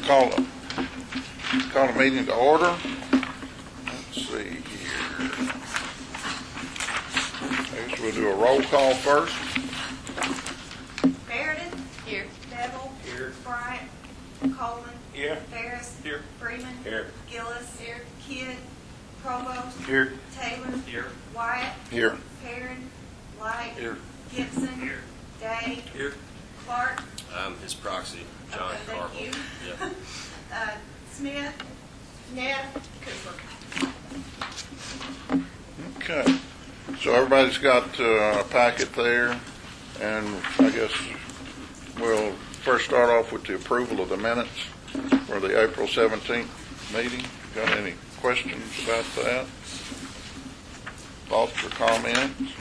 call the meeting to order. Let's see here. I guess we'll do a roll call first. Meredith. Here. Bevel. Here. Bryant. Coleman. Here. Ferris. Here. Freeman. Here. Gillis. Here. Kidd. Provost. Here. Taylor. Here. Wyatt. Here. Perrin. Light. Here. Gibson. Here. Day. Here. Clark. His proxy, John Okay, thank Carville. you. Yeah. Smith. Neff. Cooper. Okay. So everybody's got a packet there, and I guess we'll first start off with the approval of the minutes for the April 17th meeting. Got any questions about that? Thoughts or comments?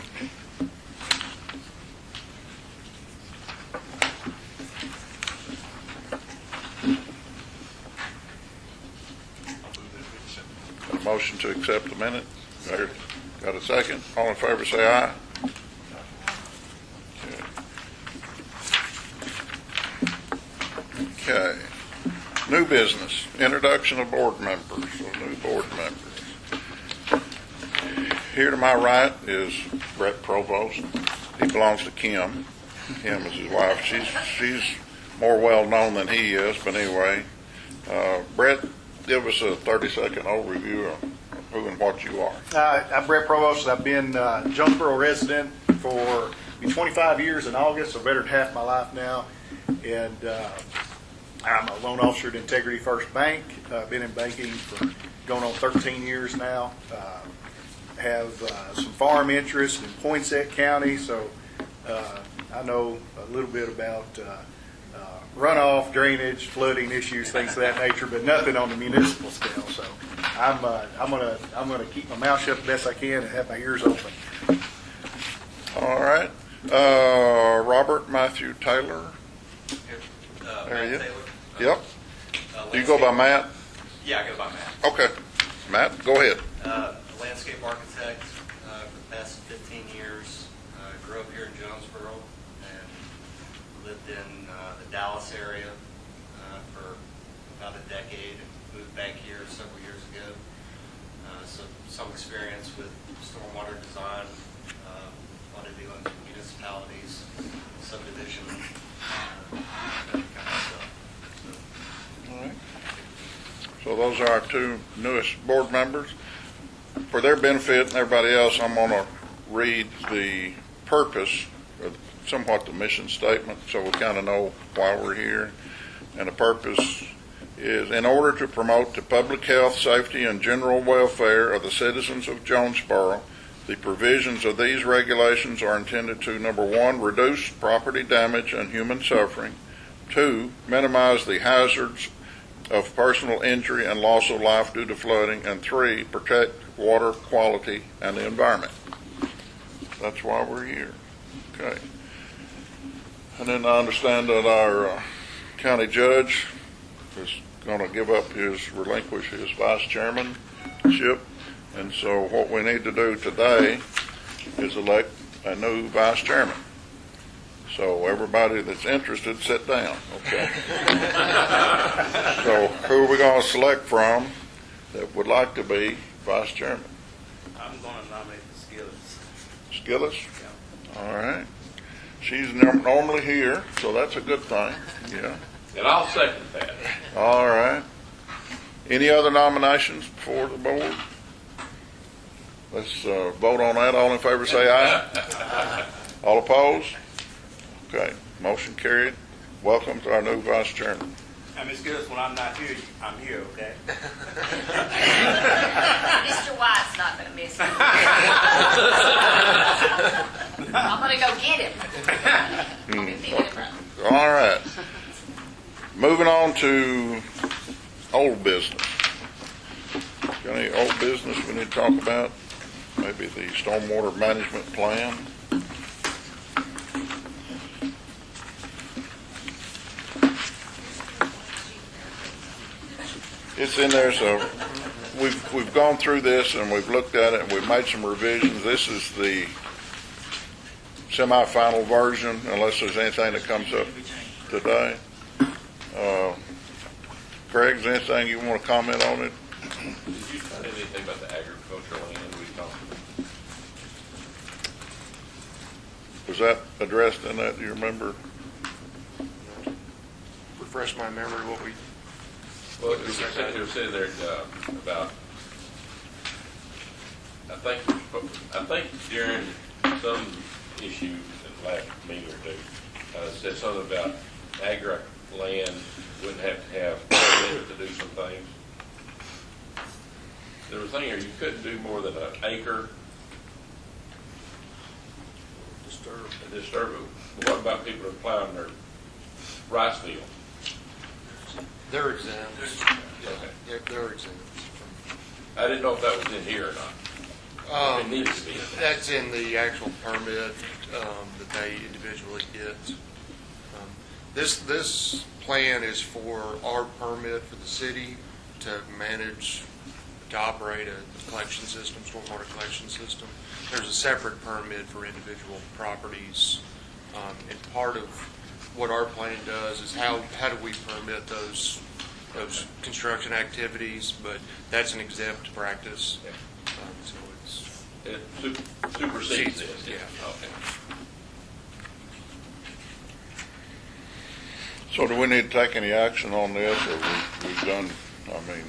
Got a motion to accept the minutes? Got a second? All in favor say aye. Okay. New business, introduction of board members, or new board members. Here to my right is Brett Provost. He belongs to Kim. Kim is his wife. She's more well known than he is, but anyway. Brett, give us a 30-second overview of who and what you are. I'm Brett Provost. I've been Jonesboro resident for 25 years in August, so better than half my life now. And I'm a loan officer at Integrity First Bank. Been in banking for going on 13 years now. Have some farm interest in Poinsett County, so I know a little bit about runoff, drainage, flooding issues, things of that nature, but nothing on the municipal scale. So I'm gonna keep my mouth shut the best I can and have my ears open. All right. Robert Matthew Taylor. There you go. Yep. Do you go by Matt? Yeah, I go by Matt. Okay. Matt, go ahead. Landscape architect for the past 15 years. Grew up here in Jonesboro and lived in the Dallas area for about a decade and moved back here several years ago. So some experience with stormwater design, a lot of dealings with municipalities, subdivision, that kind of stuff. All right. So those are our two newest board members. For their benefit and everybody else, I'm going to read the purpose, somewhat the mission statement, so we kind of know why we're here. And the purpose is, in order to promote the public health, safety, and general welfare of the citizens of Jonesboro, the provisions of these regulations are intended to, number one, reduce property damage and human suffering, two, minimize the hazards of personal injury and loss of life due to flooding, and three, protect water quality and the environment. That's why we're here. Okay. And then I understand that our county judge is going to relinquish his vice chairmanship. And so what we need to do today is elect a new vice chairman. So everybody that's interested, sit down, okay? So who are we going to select from that would like to be vice chairman? I'm going to nominate Skillis. Skillis? Yeah. All right. She's normally here, so that's a good thing. Yeah. And I'll second that. All right. Any other nominations before the board? Let's vote on that. All in favor say aye. All opposed? Okay. Motion carried. Welcome to our new vice chairman. Ms. Skillis, when I'm not here, I'm here, okay? Mr. White's not going to miss him. I'm going to go get him. I'll be picking him up. All right. Moving on to old business. Got any old business we need to talk about? Maybe the stormwater management plan. It's in there, so we've gone through this and we've looked at it and we've made some revisions. This is the semi-final version, unless there's anything that comes up today. Craig, is there anything you want to comment on it? Did you find anything about the agricultural land we talked about? Was that addressed in that, do you remember? Refresh my memory what we, Well, it was said there about, I think during some issue in the last meeting or two, said something about agri land wouldn't have to have permit to do some things. There was a thing here, you couldn't do more than an acre and disturb it. What about people that plow in their rice field? they're exempt. Okay. They're exempt. I didn't know if that was in here or not. It needs to be in there. That's in the actual permit that they individually get. This plan is for our permit for the city to manage, to operate a collection system, stormwater collection system. There's a separate permit for individual properties. And part of what our plan does is how do we permit those construction activities, but that's an exempt practice. So it's, It supersedes this? Yeah. Okay. So do we need to take any action on this, or we've done, I mean,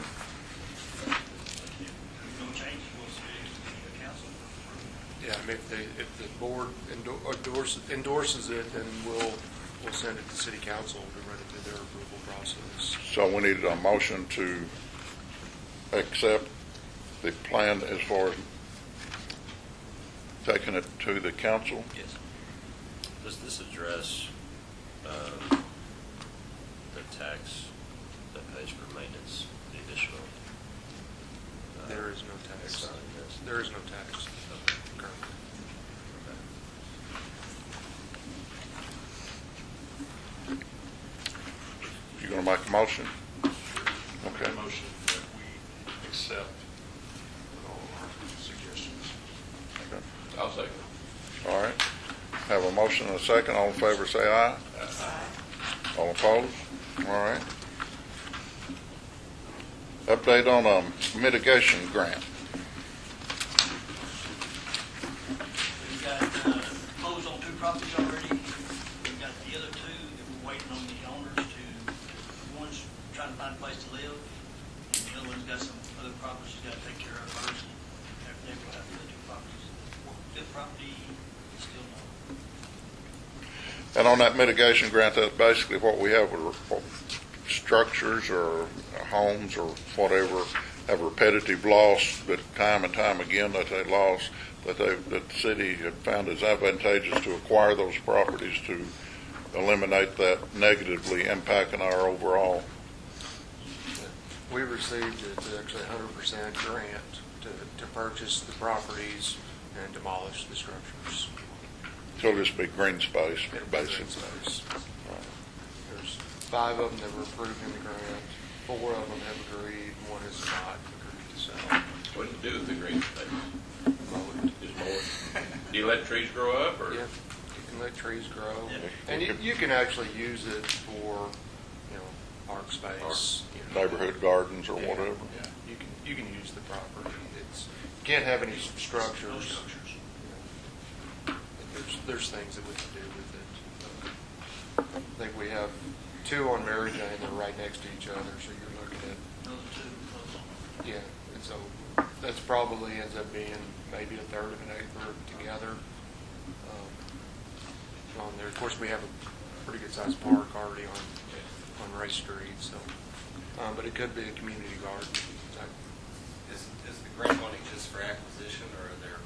No change, we'll see the council. yeah, I mean, if the board endorses it, then we'll send it to city council to run it through their approval process. so we need a motion to accept the plan as far as taking it to the council? Yes. Does this address the tax that pays for maintenance, the additional? There is no tax. on this? There is no tax currently. You gonna make a motion? Okay. Motion that we accept all our suggestions. I'll second. All right. Have a motion and a second. All in favor, say aye. All opposed? All right. Update on mitigation grant. We've got closed on 2 properties already. We've got the other 2 that we're waiting on the owners to, one's trying to find a place to live, and the other one's got some other properties he's got to take care of first. After that, we'll have the other 2 properties. Fifth property, still no. And on that mitigation grant, that's basically what we have are structures or homes or whatever have repetitive loss that time and time again that they lost, that the city had found it's advantageous to acquire those properties to eliminate that negatively impacting our overall. We received actually 100% grant to purchase the properties and demolish the structures. So this be green space, It'll be green basically. space. There's 5 of them that were approved in the grant, 4 of them have agreed, 1 has not agreed to sell. What do you do with the green space? Mowed. Just mow it? Do you let trees grow up, or? Yeah, you can let trees grow, Yeah. and you can actually use it for, park space. Neighborhood gardens or Yeah, whatever. Yeah, you can use the property. You can't have any structures. No structures. There's things that we can do with it. I think we have 2 on Mary Jane that are right next to each other, so you're looking at, Those 2 closed on. yeah, and so that's probably ends up being maybe a third of an acre together. On there, of course, we have a pretty good sized park already on Race Street, so, but it could be a community garden type. Is the grant money just for acquisition, or are there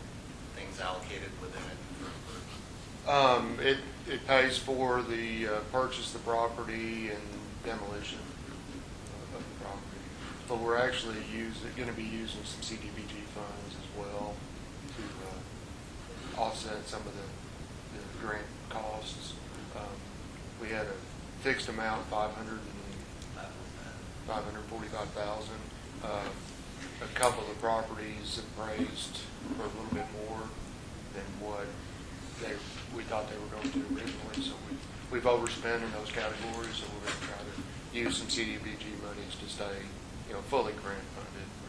things allocated within it It pays for the purchase of the property and demolition of the property. But we're actually going to be using some CDBG funds as well to offset some of the grant costs. We had a fixed amount, $545,000. A couple of the properties appraised for a little bit more than what we thought they were going to originally, so we've overspent in those categories, so we're going to try to use some CDBG monies to stay, fully grant funded for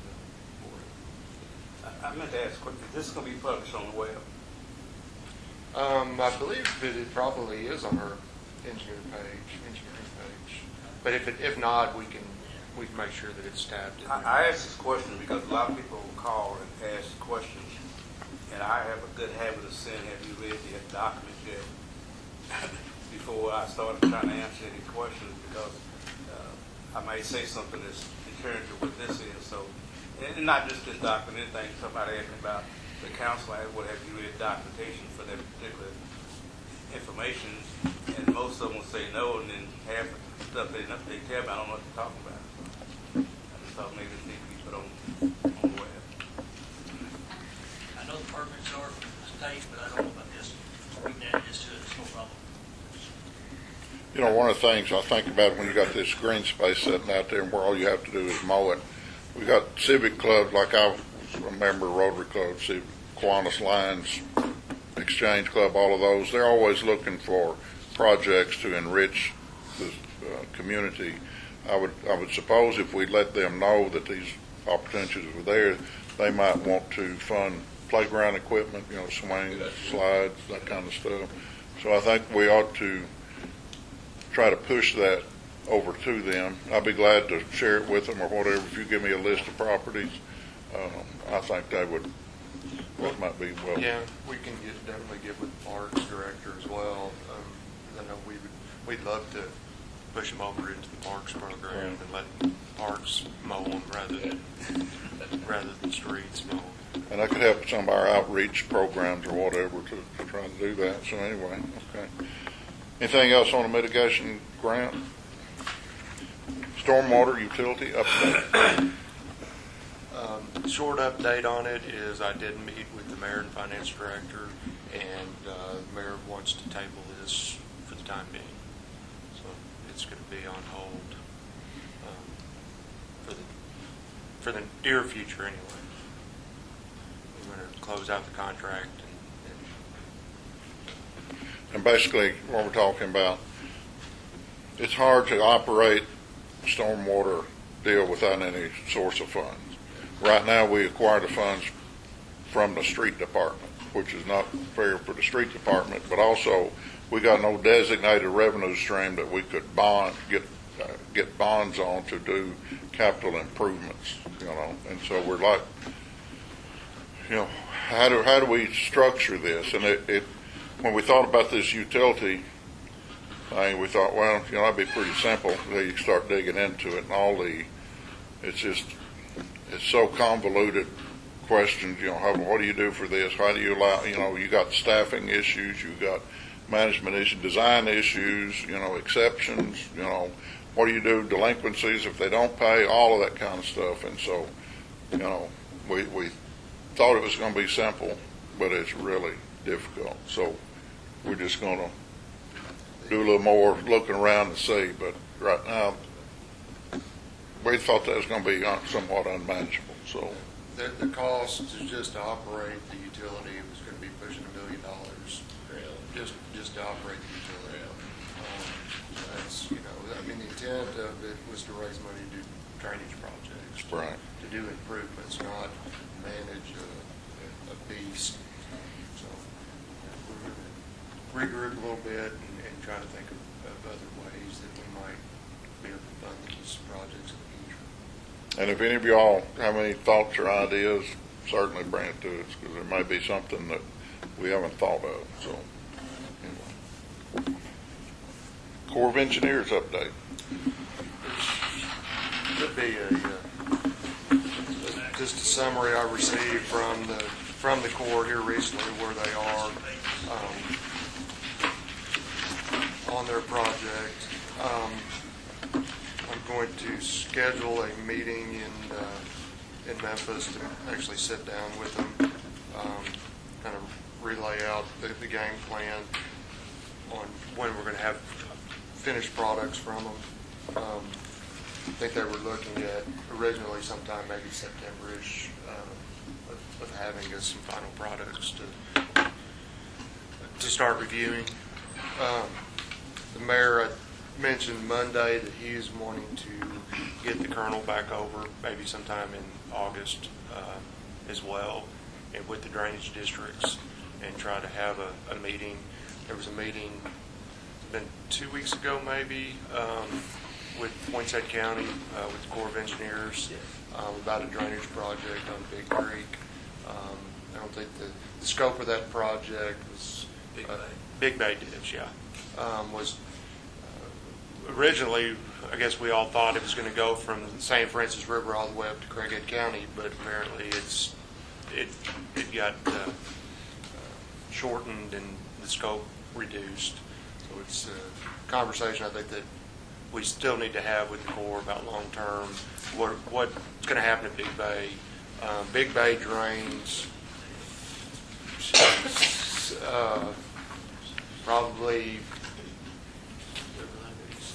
I meant to ask, is this going to be published on the web? I believe that it probably is on our engineering page. But if not, we can make sure that it's tabbed in there. I asked this question because a lot of people call and ask questions, and I have a good habit of saying, have you read the document yet? Before I started trying to answer any questions, because I may say something that's contrary to what this is. So, and not just this document, anything somebody asked me about the council, what have you read documentation for that particular information? And most of them will say no, and then half the stuff they tell me, I don't know what they're talking about. I just thought maybe it needs to be put on the web. I know the permits are from the state, but I don't know about this. We can add this to it, it's no problem. One of the things I think about when you got this green space sitting out there and where all you have to do is mow it. We got civic clubs, like I was a member of Rotary Club, Kiwanis Lions, Exchange Club, all of those. They're always looking for projects to enrich the community. I would suppose if we let them know that these opportunities were there, they might want to fund playground equipment, swings, slides, that kind of stuff. So I think we ought to try to push that over to them. I'd be glad to share it with them or whatever. If you give me a list of properties, I think that might be well. Yeah, we can definitely get with the Parks Director as well. I know we'd love to push them over into the Parks program and let Parks mow them rather than streets mow them. And that could help some of our outreach programs or whatever to try to do that. So anyway, okay. Anything else on the mitigation grant? Stormwater utility update. Short update on it is I did meet with the mayor and finance director, and the mayor wants to table this for the time being. So it's going to be on hold for the near future anyway. We're going to close out the contract. And basically what we're talking about, it's hard to operate stormwater deal without any source of funds. Right now, we acquire the funds from the street department, which is not fair for the street department, but also we got no designated revenue stream that we could get bonds on to do capital improvements, and so we're like, how do we structure this? And it when we thought about this utility thing, we thought, well, that'd be pretty simple. Then you start digging into it, and it's so convoluted questions. What do you do for this? How do you allow? You got staffing issues, you got management issues, design issues, exceptions. What do you do? Delinquencies if they don't pay, all of that kind of stuff. And so, we thought it was going to be simple, but it's really difficult. So we're just going to do a little more looking around to see. But right now, we thought that was going to be somewhat unmanageable. So the cost is just to operate the utility was going to be pushing $1 million. Really? Just to operate the utility. That's the intent of it was to raise money to do drainage projects. Right. To do improvements, not manage a beast. So we're going to regroup a little bit and try to think of other ways that we might be able to fund these projects in the future. And if any of y'all have any thoughts or ideas, certainly bring it to us, because there may be something that we haven't thought of. So, anyway. Corps of Engineers update. Could be just a summary I received from the Corps here recently, where they are on their project. I'm going to schedule a meeting in Memphis to actually sit down with them, kind of relay out the game plan on when we're going to have finished products from them. I think they were looking at originally sometime maybe September-ish of having us some final products to start reviewing. The mayor, mentioned Monday that he is wanting to get the colonel back over, maybe sometime in August as well, and with the drainage districts, and try to have a meeting. There was a meeting, been 2 weeks ago maybe, with Poinsett County, with the Corps of Engineers, about a drainage project on Big Creek. I don't think the scope of that project was Big Bay Ditch, yeah. Was originally, I guess we all thought it was going to go from St. Francis River all the way up to Craighead County, but apparently it got shortened and the scope reduced. So it's a conversation I think that we still need to have with the Corps about long term, what's going to happen at Big Bay. Big Bay drains probably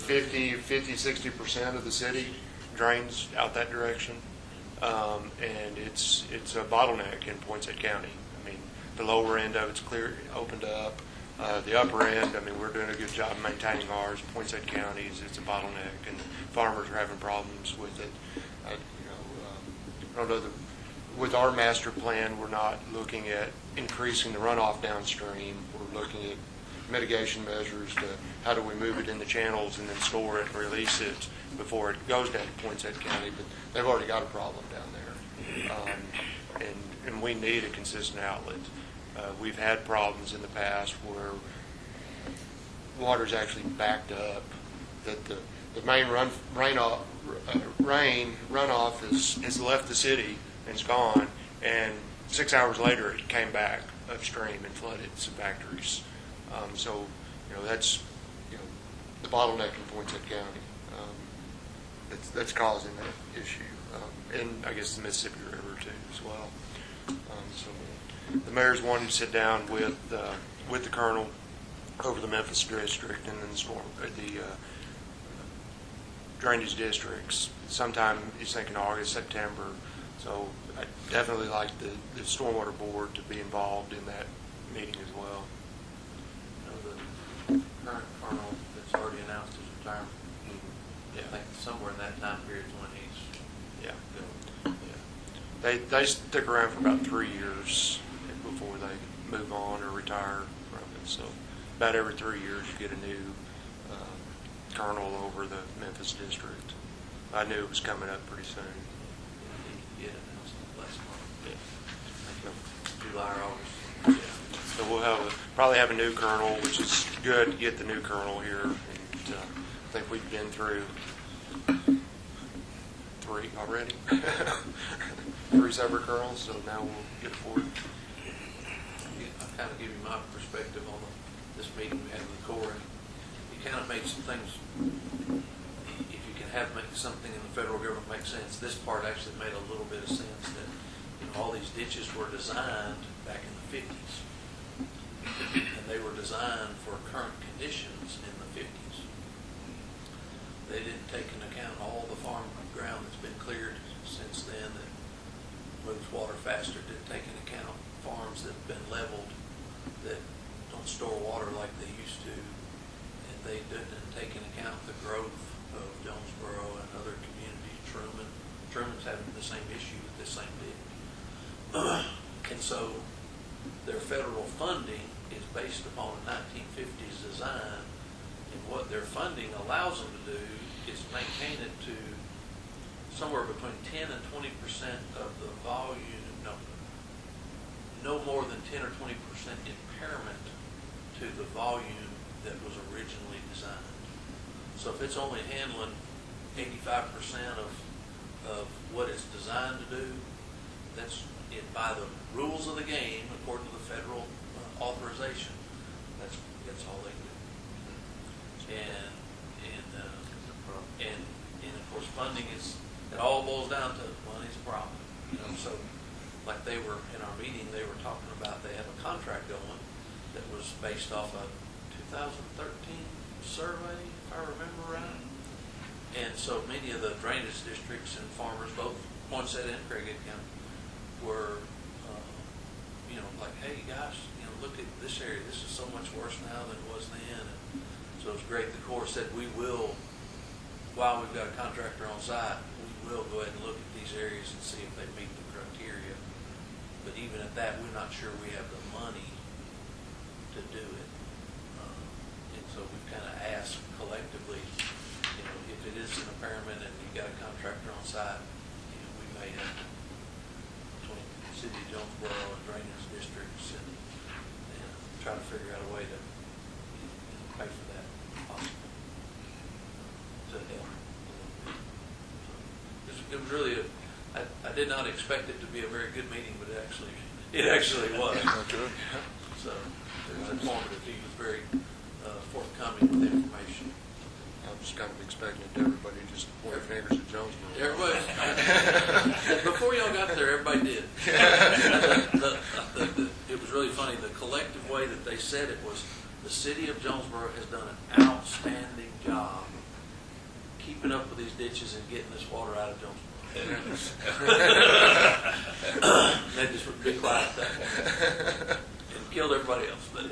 60% of the city drains out that direction. And it's a bottleneck in Poinsett County. I mean, the lower end of it's clear, opened up. The upper end, I mean, we're doing a good job maintaining ours. Poinsett County, it's a bottleneck, and farmers are having problems with it. I don't know, with our master plan, we're not looking at increasing the runoff downstream. We're looking at mitigation measures to how do we move it in the channels and then store it and release it before it goes down to Poinsett County. But they've already got a problem down there, and we need a consistent outlet. We've had problems in the past where water's actually backed up, that the main rain runoff has left the city and it's gone, and 6 hours later it came back upstream and flooded some factories. So, that's, the bottleneck in Poinsett County. That's causing that issue. And I guess the Mississippi River too as well. So the mayor's wanting to sit down with the colonel over the Memphis district and then the drainage districts. Sometime he's thinking August, September. So I definitely like the Stormwater Board to be involved in that meeting as well. The current colonel that's already announced his retirement, Yeah. I think somewhere in that time period is when he's Yeah. Yeah. They stick around for about 3 years before they move on or retire from it. So about every 3 years you get a new colonel over the Memphis district. I knew it was coming up pretty soon. he had announced it last month. Yeah. July or August. Yeah. So we'll probably have a new colonel, which is good to get the new colonel here. And, I think we've been through 3 already. 3 separate colonels, so now we'll get forward. I'll kind of give you my perspective on this meeting we had with the Corps. You kind of made some things, if you can make something in the federal government make sense, this part actually made a little bit of sense that all these ditches were designed back in the 50s. And they were designed for current conditions in the 50s. They didn't take into account all the farm ground that's been cleared since then that moves water faster. Didn't take into account farms that have been leveled that don't store water like they used to. And they didn't take into account the growth of Jonesboro and other communities. Truman's having the same issue with this same ditch. And so their federal funding is based upon a 1950s design, and what their funding allows them to do is maintain it to somewhere between 10 and 20% of the volume, no more than 10 or 20% impairment to the volume that was originally designed. So if it's only handling 85% of what it's designed to do, that's it by the rules of the game, according to the federal authorization. That's all they do. And of course, funding it all boils down to money's a problem. So like they were in our meeting, they were talking about they have a contract going that was based off a 2013 survey, if I remember right. And so many of the drainage districts and farmers, both Poinsett and Craighead County, were, like, hey guys, look at this area. This is so much worse now than it was then. And So it's great. The Corps said we will, while we've got a contractor on site, we will go ahead and look at these areas and see if they meet the criteria. But even at that, we're not sure we have the money to do it. And so we've kind of asked collectively, you know, if it is an impairment and you've got a contractor on site, you know, we may have to, between the city of Jonesboro and drainage districts and try to figure out a way to pay for that if possible to help. It was really I did not expect it to be a very good meeting, but it actually was. Good. So it was informative. He was very forthcoming with information. I was kind of expecting everybody just to point fingers at Jonesboro. Everybody, before y'all got there, everybody did. It was really funny. The collective way that they said it was, the city of Jonesboro has done an outstanding job keeping up with these ditches and getting this water out of Jonesboro. They just would be quiet that way and killed everybody else. But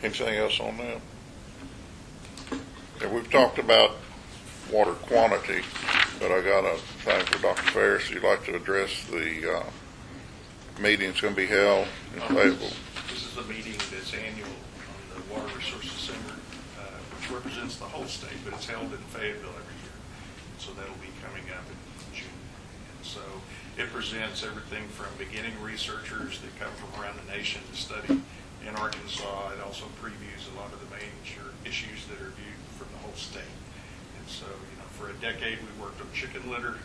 Anything else on that? Yeah, we've talked about water quantity, but I got a thing for Dr. Ferris. You'd like to address the meeting that's going to be held in Fayetteville. This is the meeting that's annual on the Water Resources Center, which represents the whole state, but it's held in Fayetteville every year. So that'll be coming up in June. And so it presents everything from beginning researchers that come from around the nation to study in Arkansas. It also previews a lot of the major issues that are viewed from the whole state. And so, you know, for a decade we worked on chicken litter,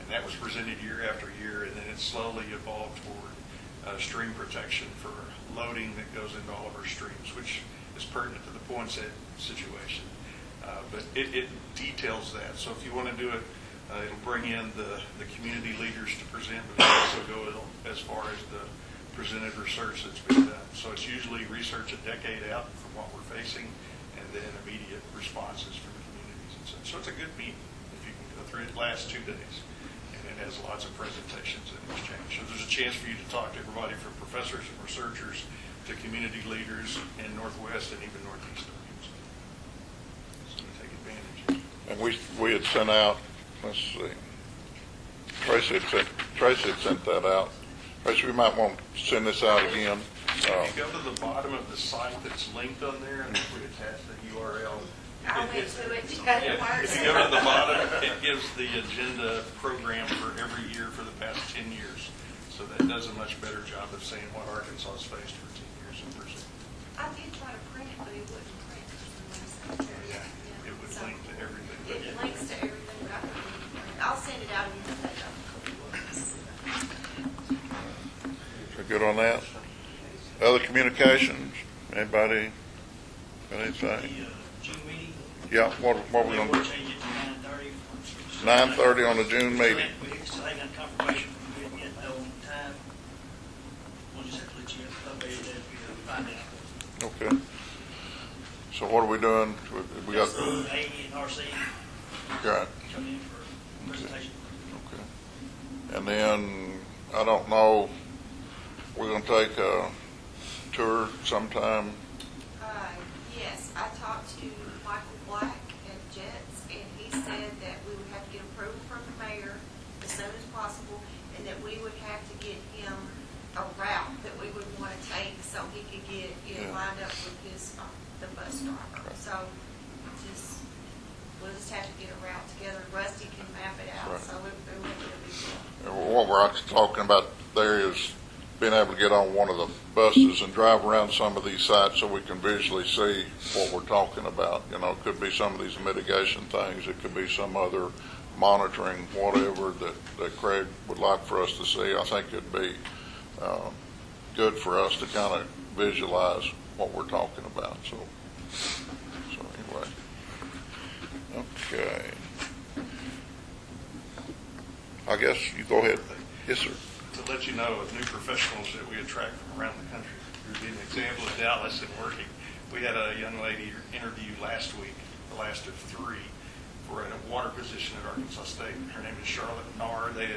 and that was presented year after year, and then it slowly evolved toward stream protection for loading that goes into all of our streams, which is pertinent to the Poinsett situation. But it details that. So if you want to do it, it'll bring in the community leaders to present, but it'll also go as far as the presented research that's been done. So it's usually research a decade out from what we're facing, and then immediate responses from the communities and such. So it's a good meeting if you can go through it. It lasts 2 days, and it has lots of presentations and exchange. So there's a chance for you to talk to everybody from professors and researchers to community leaders in Northwest and even Northeast Arkansas. So to take advantage. And we had sent out, let's see, Tracy had sent that out. Tracy, we might want to send this out again. If you go to the bottom of the site that's linked on there, and if we attach the URL, I went to it. if you go to the bottom, it gives the agenda program for every year for the past 10 years. So that does a much better job of saying what Arkansas has faced for 10 years in person. I did try to print it, but it wouldn't print. Yeah, it would link to everything. It links to everything, but I couldn't print it. I'll send it out again today. So good on that. Other communications? Anybody got anything? The June meeting. Yeah, what we We'll gonna do? change it to 9:30. 9:30 on the June meeting. We still ain't got confirmation from you yet, no time. We'll just have to let you update it as we find out. Okay. So what are we doing? We got, A and RC got, come in for presentation. okay. And then, I don't know, we're gonna take a tour sometime. Yes, I talked to Michael Black at Jets, and he said that we would have to get approval from the mayor as soon as possible, and that we would have to get him a route that we would want to take so he could get it lined up with his, the bus driver. So we'll just have to get a route together. Rusty can map it out, Right. so it won't be a big deal. And what we're actually talking about there is being able to get on one of the buses and drive around some of these sites so we can visually see what we're talking about. You know, it could be some of these mitigation things. It could be some other monitoring, whatever that Craig would like for us to see. I think it'd be good for us to kind of visualize what we're talking about. So anyway, okay. I guess you go ahead. Yes, sir. To let you know of new professionals that we attract from around the country. To be an example of Dallas and working. We had a young lady interview last week, the last of 3, for a water position at Arkansas State. Her name is Charlotte Narr. They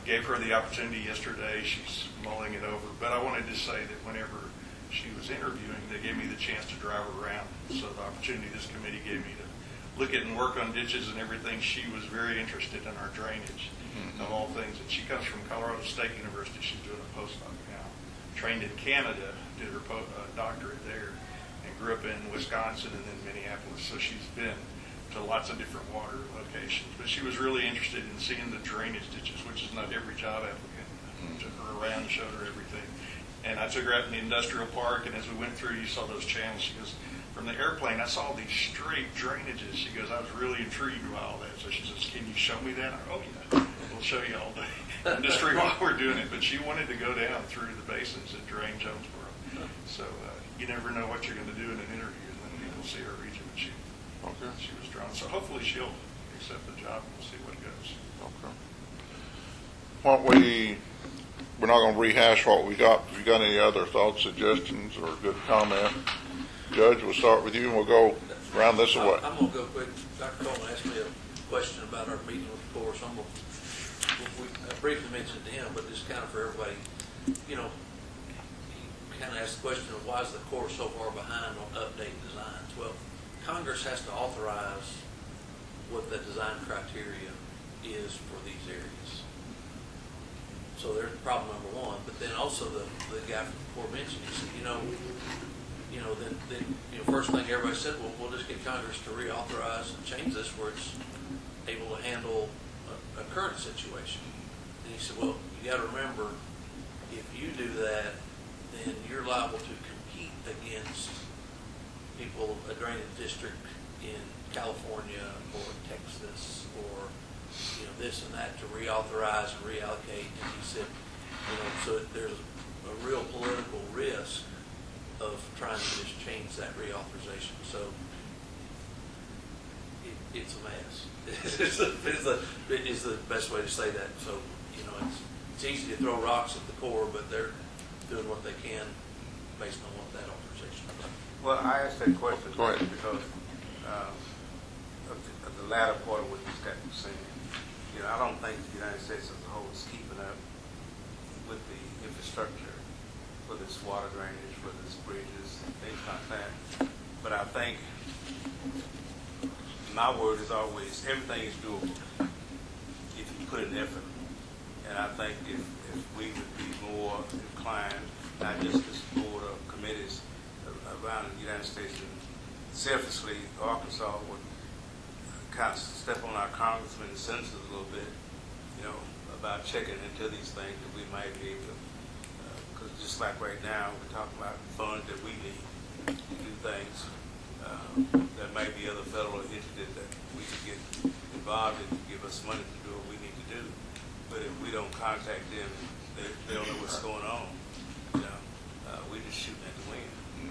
gave her the opportunity yesterday. She's mulling it over. But I wanted to say that whenever she was interviewing, they gave me the chance to drive her around. So the opportunity this committee gave me to look at and work on ditches and everything, she was very interested in our drainage of all things. And she comes from Colorado State University. She's doing a postdoc now. Trained in Canada, did her doctorate there, and grew up in Wisconsin and then Minneapolis. So she's been to lots of different water locations. But she was really interested in seeing the drainage ditches, which is not every job applicant. Took her around and showed her everything. And I took her out in the industrial park, and as we went through, you saw those channels. She goes, from the airplane, I saw these straight drainages. She goes, I was really intrigued by all that. So she says, can you show me that? I go, oh, yeah, we'll show you all day. Industry while we're doing it. But she wanted to go down through the basins that drain Jonesboro. So you never know what you're going to do in an interview, and then people see our region, and she was drawn. So hopefully she'll accept the job, and we'll see what goes. Okay. Why don't we're not going to rehash what we got. If you got any other thoughts, suggestions, or good comment, Judge, we'll start with you, and we'll go round this away. I'm going to go quick. Dr. Coleman asked me a question about our meeting with the Corps, so I briefly mentioned to him, but just kind of for everybody, you know, he kind of asked the question of why is the Corps so far behind on updating designs? Well, Congress has to authorize what the design criteria is for these areas. So there's problem number one. But then also the guy from the Corps mentioned, he said, first thing everybody said, well, we'll just get Congress to reauthorize and change this where it's able to handle a current situation. And he said, well, you got to remember, if you do that, then you're liable to compete against people, a drainage district in California or Texas or this and that to reauthorize and reallocate. And he said, so there's a real political risk of trying to just change that reauthorization. So it's a mess. It's the best way to say that. So, it's easy to throw rocks at the Corps, but they're doing what they can based on what that authorization is. Well, I asked that question Go ahead. because of the latter part of what this guy was saying. I don't think the United States as a whole is keeping up with the infrastructure, whether it's water drainage, whether it's bridges, things like that. But I think my word is always everything is doable if you put in effort. And I think if we would be more inclined, not just this board of committees around the United States, and selfishly Arkansas would kind of step on our congressmen and senators a little bit, about checking into these things that we might be able to, because just like right now, we're talking about funds that we need to do things. There might be other federal entities that we could get involved in to give us money to do what we need to do. But if we don't contact them, they don't know what's going on. We just shooting at the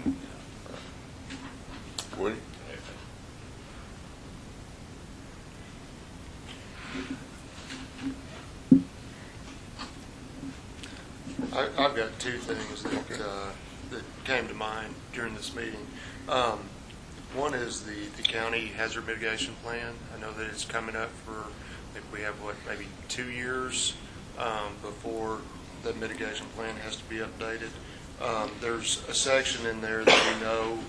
wind. Woody? I've got two things that came to mind during this meeting. One is the county hazard mitigation plan. I know that it's coming up for, I think we have maybe 2 years before the mitigation plan has to be updated. There's a section in there that we know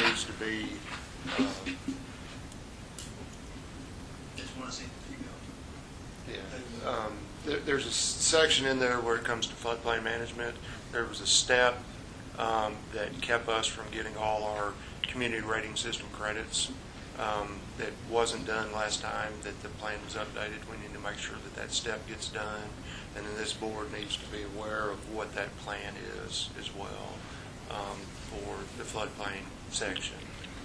needs to be Just want to see if you go. there's a section in there where it comes to floodplain management. There was a step that kept us from getting all our community rating system credits that wasn't done last time that the plan was updated. We need to make sure that step gets done, and then this board needs to be aware of what that plan is as well for the floodplain section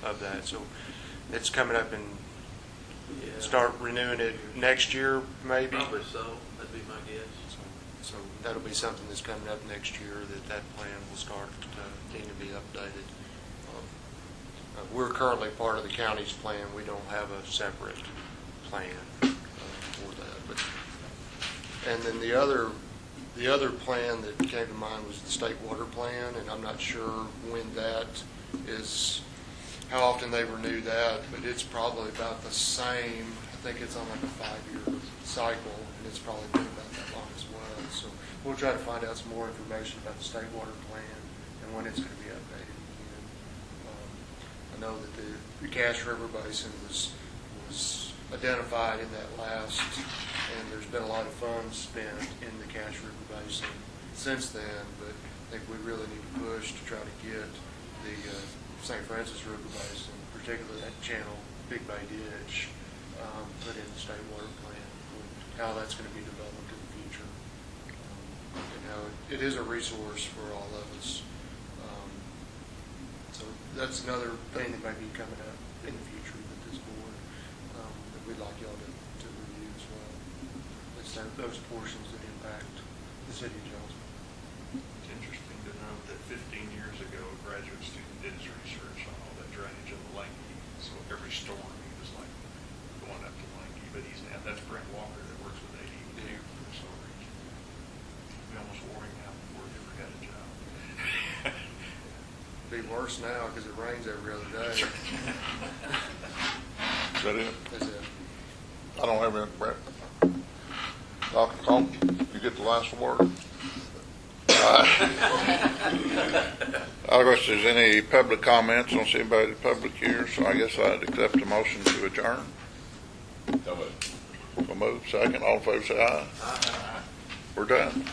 of that. So it's coming up and start renewing it next year, maybe. Probably so. That'd be my guess. So that'll be something that's coming up next year, that plan will start to need to be updated. We're currently part of the county's plan. We don't have a separate plan for that. And then the other plan that came to mind was the state water plan, and I'm not sure when that is, how often they renew that, but it's probably about the same. I think it's on like a 5-year cycle, and it's probably been about that long as well. So we'll try to find out some more information about the state water plan, and when it's going to be updated again. I know that the Cache River Basin was identified in that last, and there's been a lot of funds spent in the Cache River Basin since then, but I think we really need to push to try to get the St. Francis River Basin, particularly that channel, Big Bay Ditch, put in the state water plan, and how that's going to be developed in the future. And how it is a resource for all of us. So that's another thing that might be coming up in the future with this board that we'd like y'all to review as well. It's those portions that impact the city of Jonesboro. It's interesting to know that 15 years ago, a graduate student did his research on all that drainage of the Lanky. So every storm, he was like going up to Lanky. But that's Brent Walker that works with AD&T for this whole region. We almost wore him out before he ever got a job. Be worse now because it rains every other day. Is that it? That's it. I don't have any, Brett. Dr. Cole, you get the last word. I don't guess there's any public comments. I don't see anybody in the public here, so I guess I'd accept the motion to adjourn. So moved. So move, second. All in favor say aye. We're done.